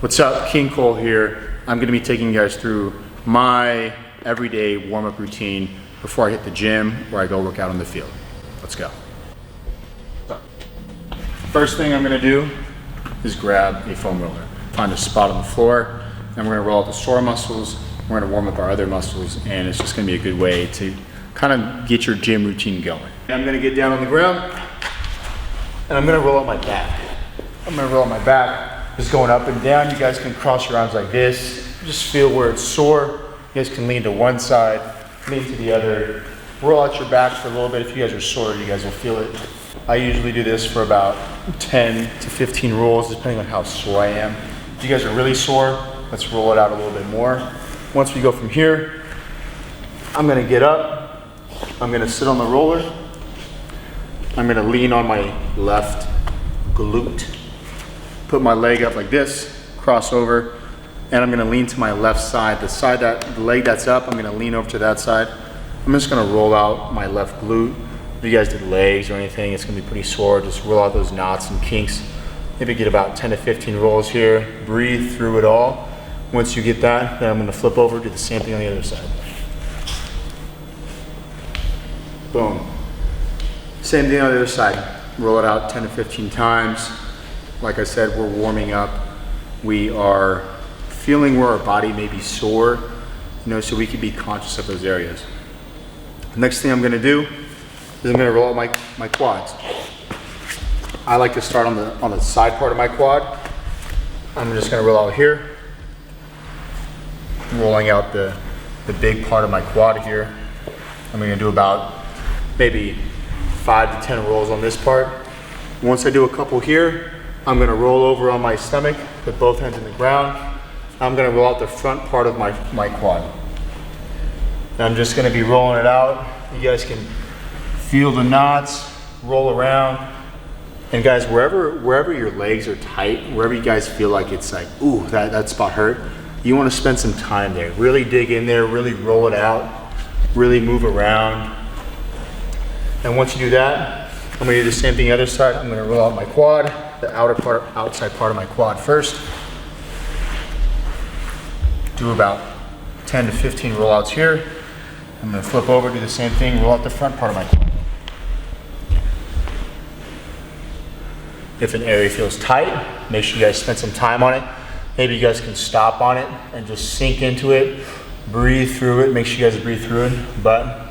What's up, King Cole here. I'm gonna be taking you guys through my everyday warm-up routine before I hit the gym or I go work out on the field. Let's go. First thing I'm gonna do is grab a foam roller. Find a spot on the floor, and we're gonna roll out the sore muscles. We're gonna warm up our other muscles, and it's just gonna be a good way to kind of get your gym routine going. I'm gonna get down on the ground, and I'm gonna roll out my back. I'm gonna roll out my back, just going up and down. You guys can cross your arms like this. Just feel where it's sore. You guys can lean to one side, lean to the other. Roll out your back for a little bit. If you guys are sore, you guys will feel it. I usually do this for about 10 to 15 rolls, depending on how sore I am. If you guys are really sore, let's roll it out a little bit more. Once we go from here, I'm gonna get up. I'm gonna sit on the roller. I'm gonna lean on my left glute. Put my leg up like this, cross over, and I'm gonna lean to my left side. The leg that's up, I'm gonna lean over to that side. I'm just gonna roll out my left glute. If you guys did legs or anything, it's gonna be pretty sore. Just roll out those knots and kinks. Maybe get about 10 to 15 rolls here. Breathe through it all. Once you get that, then I'm gonna flip over, do the same thing on the other side. Boom. Same thing on the other side. Roll it out 10 to 15 times. Like I said, we're warming up. We are feeling where our body may be sore, so we can be conscious of those areas. Next thing I'm gonna do is I'm gonna roll out my quads. I like to start on the side part of my quad. I'm just gonna roll out here, rolling out the big part of my quad here. I'm gonna do about maybe 5 to 10 rolls on this part. Once I do a couple here, I'm gonna roll over on my stomach, put both hands in the ground. I'm gonna roll out the front part of my quad. And I'm just gonna be rolling it out. You guys can feel the knots, roll around. And guys, wherever your legs are tight, wherever you guys feel like it's like, ooh, that spot hurt, you wanna spend some time there. Really dig in there, really roll it out, really move around. And once you do that, I'm gonna do the same thing the other side. I'm gonna roll out my quad, the outside part of my quad first. Do about 10 to 15 rollouts here. I'm gonna flip over, do the same thing, roll out the front part of my quad. If an area feels tight, make sure you guys spend some time on it. Maybe you guys can stop on it and just sink into it, breathe through it, make sure you guys breathe through it, but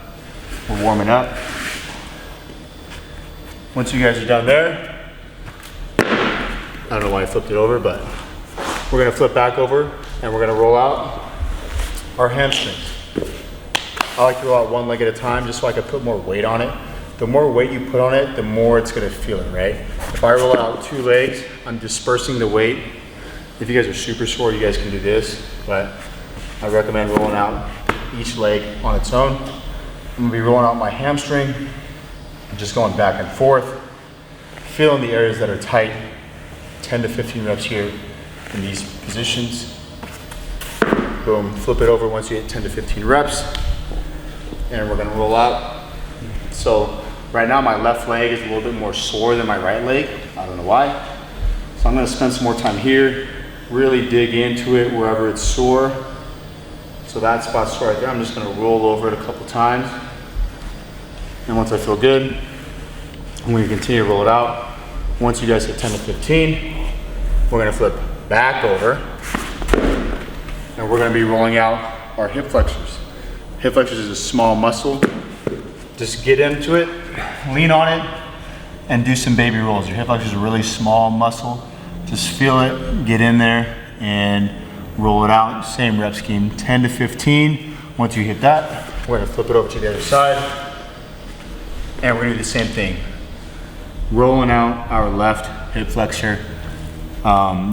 we're warming up. Once you guys are done there, I don't know why I flipped it over, but we're gonna flip back over and we're gonna roll out our hamstrings. I like to roll out one leg at a time just so I can put more weight on it. The more weight you put on it, the more it's gonna feel it, right? If I roll out 2 legs, I'm dispersing the weight. If you guys are super sore, you guys can do this, but I recommend rolling out each leg on its own. I'm gonna be rolling out my hamstring, just going back and forth, feeling the areas that are tight. 10 to 15 reps here in these positions. Boom, flip it over once you hit 10 to 15 reps, and we're gonna roll out. So right now my left leg is a little bit more sore than my right leg. I don't know why. So I'm gonna spend some more time here, really dig into it wherever it's sore. So that spot's sore right there. I'm just gonna roll over it a couple times. And once I feel good, I'm gonna continue to roll it out. Once you guys hit 10 to 15, we're gonna flip back over, and we're gonna be rolling out our hip flexors. Hip flexors is a small muscle. Just get into it, lean on it, and do some baby rolls. Your hip flexors is a really small muscle. Just feel it, get in there, and roll it out. Same rep scheme, 10 to 15. Once you hit that, we're gonna flip it over to the other side, and we're gonna do the same thing. Rolling out our left hip flexor.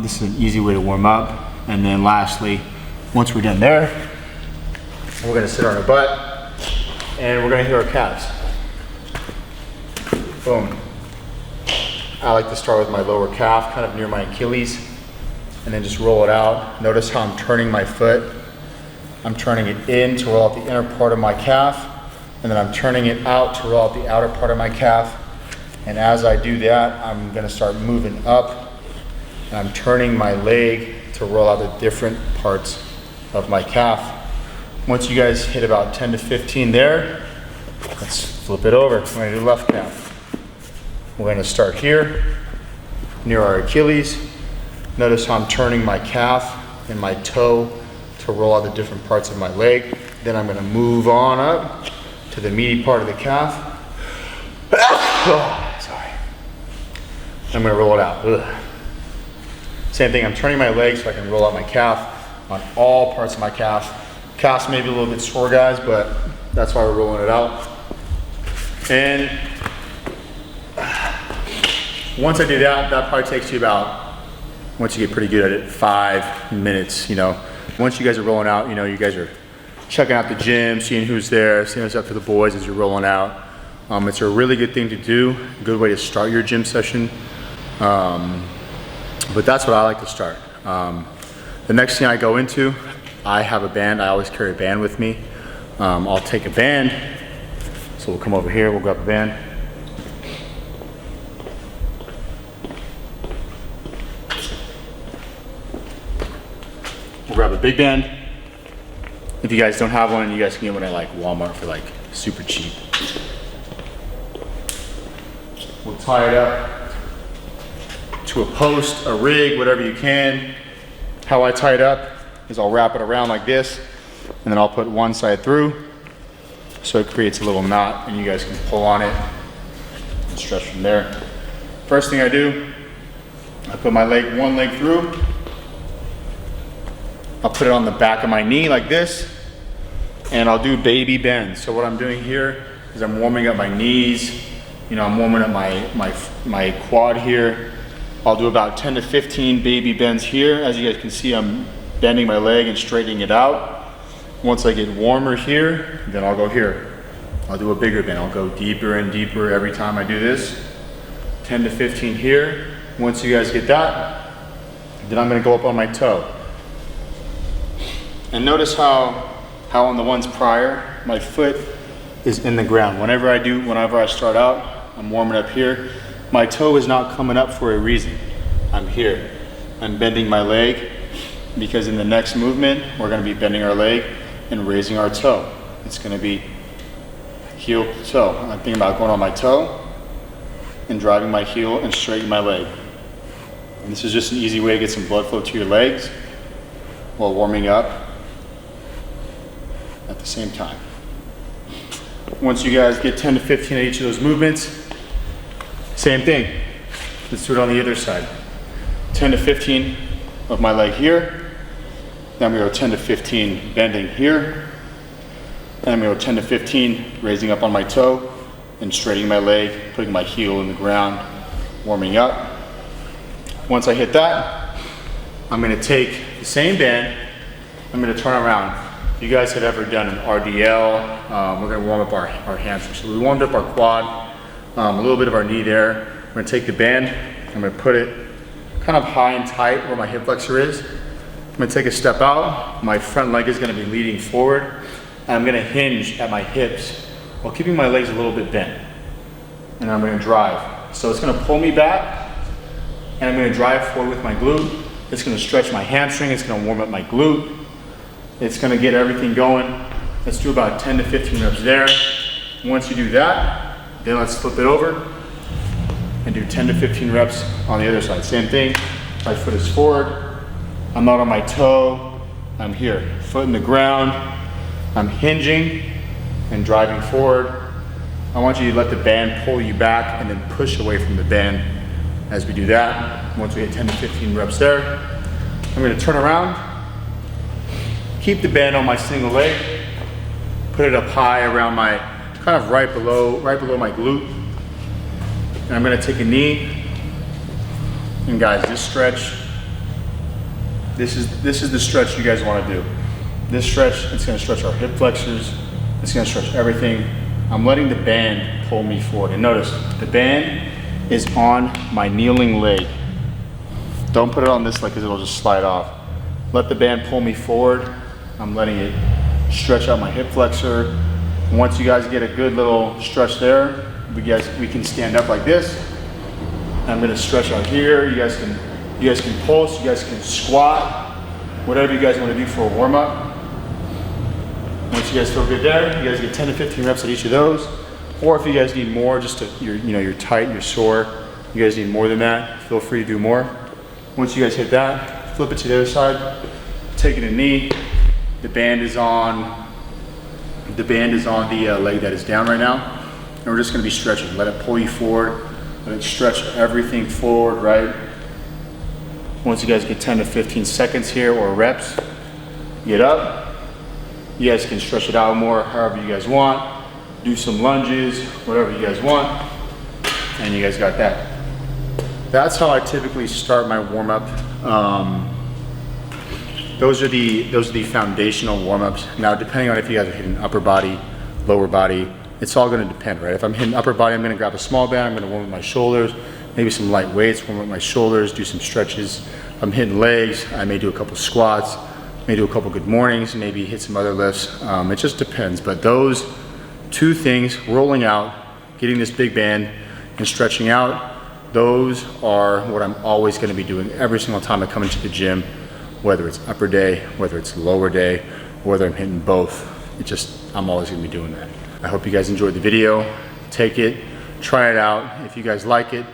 This is an easy way to warm up. And then lastly, once we're done there, we're gonna sit on our butt and we're gonna hit our calves. Boom. I like to start with my lower calf, kind of near my Achilles, and then just roll it out. Notice how I'm turning my foot. I'm turning it in to roll out the inner part of my calf, and then I'm turning it out to roll out the outer part of my calf. And as I do that, I'm gonna start moving up, and I'm turning my leg to roll out the different parts of my calf. Once you guys hit about 10 to 15 there, let's flip it over. We're gonna do left calf. We're gonna start here, near our Achilles. Notice how I'm turning my calf and my toe to roll out the different parts of my leg. Then I'm gonna move on up to the meaty part of the calf. Oh, sorry. I'm gonna roll it out. Ugh. Same thing, I'm turning my leg so I can roll out my calf on all parts of my calf. Calves may be a little bit sore, guys, but that's why we're rolling it out. And once I do that, that probably takes you about, once you get pretty good at it, 5 minutes, you know. Once you guys are rolling out, you know, you guys are checking out the gym, seeing who's there, seeing what's up for the boys as you're rolling out. It's a really good thing to do, a good way to start your gym session. But that's what I like to start. The next thing I go into, I have a band. I always carry a band with me. I'll take a band. So we'll come over here, we'll grab a band. We'll grab a big band. If you guys don't have one, you guys can get one at like Walmart for like super cheap. We'll tie it up to a post, a rig, whatever you can. How I tie it up is I'll wrap it around like this, and then I'll put one side through so it creates a little knot, and you guys can pull on it and stretch from there. First thing I do, I put my leg, one leg through. I'll put it on the back of my knee like this, and I'll do baby bends. So what I'm doing here is I'm warming up my knees. You know, I'm warming up my quad here. I'll do about 10 to 15 baby bends here. As you guys can see, I'm bending my leg and straightening it out. Once I get warmer here, then I'll go here. I'll do a bigger bend. I'll go deeper and deeper every time I do this. 10 to 15 here. Once you guys get that, then I'm gonna go up on my toe. And notice how on the ones prior, my foot is in the ground. Whenever I start out, I'm warming up here. My toe is not coming up for a reason. I'm here. I'm bending my leg because in the next movement, we're gonna be bending our leg and raising our toe. It's gonna be heel to toe. I'm thinking about going on my toe and driving my heel and straightening my leg. And this is just an easy way to get some blood flow to your legs while warming up at the same time. Once you guys get 10 to 15 at each of those movements, same thing. Let's do it on the other side. 10 to 15 of my leg here. Then we go 10 to 15 bending here. And we go 10 to 15 raising up on my toe and straightening my leg, putting my heel in the ground, warming up. Once I hit that, I'm gonna take the same band, I'm gonna turn around. If you guys have ever done an RDL, we're gonna warm up our hamstrings. So we warmed up our quad, a little bit of our knee there. I'm gonna take the band, I'm gonna put it kind of high and tight where my hip flexor is. I'm gonna take a step out, my front leg is gonna be leading forward, and I'm gonna hinge at my hips while keeping my legs a little bit bent. And I'm gonna drive. So it's gonna pull me back, and I'm gonna drive forward with my glute. It's gonna stretch my hamstring, it's gonna warm up my glute. It's gonna get everything going. Let's do about 10 to 15 reps there. Once you do that, then let's flip it over and do 10 to 15 reps on the other side. Same thing, my foot is forward. I'm not on my toe, I'm here. Foot in the ground, I'm hinging and driving forward. I want you to let the band pull you back and then push away from the band as we do that. Once we hit 10 to 15 reps there, I'm gonna turn around, keep the band on my single leg, put it up high around my, kind of right below my glute. And I'm gonna take a knee. And guys, this stretch, this is the stretch you guys wanna do. This stretch, it's gonna stretch our hip flexors, it's gonna stretch everything. I'm letting the band pull me forward. And notice, the band is on my kneeling leg. Don't put it on this leg because it'll just slide off. Let the band pull me forward. I'm letting it stretch out my hip flexor. Once you guys get a good little stretch there, we can stand up like this. I'm gonna stretch out here. You guys can pulse, you guys can squat. whatever you guys want to do for a warm up. Once you guys feel good there, you guys get 10 to 15 reps at each of those. Or if you guys need more, just to, you're tight, you're sore, you guys need more than that, feel free to do more. Once you guys hit that, flip it to the other side, taking a knee. The band is on the leg that is down right now. And we're just gonna be stretching. Let it pull you forward, let it stretch everything forward, right? Once you guys get 10 to 15 seconds here or reps, get up. You guys can stretch it out more however you guys want. Do some lunges, whatever you guys want. And you guys got that. That's how I typically start my warm up. Those are the foundational warm ups. Now, depending on if you guys are hitting upper body, lower body, it's all gonna depend, right? If I'm hitting upper body, I'm gonna grab a small band, I'm gonna warm up my shoulders, maybe some light weights, warm up my shoulders, do some stretches. If I'm hitting legs, I may do a couple squats, may do a couple good mornings, maybe hit some other lifts. It just depends, but those two things, rolling out, getting this big band, and stretching out, those are what I'm always gonna be doing every single time I come into the gym, whether it's upper day, whether it's lower day, whether I'm hitting both. I'm always gonna be doing that. I hope you guys enjoyed the video. Take it, try it out. If you guys like it,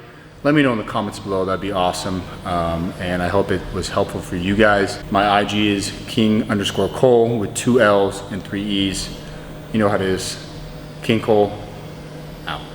let me know in the comments below, that'd be awesome. And I hope it was helpful for you guys. My IG is king_Cole with 2 L's and 3 E's. You know how it is. King Cole, out.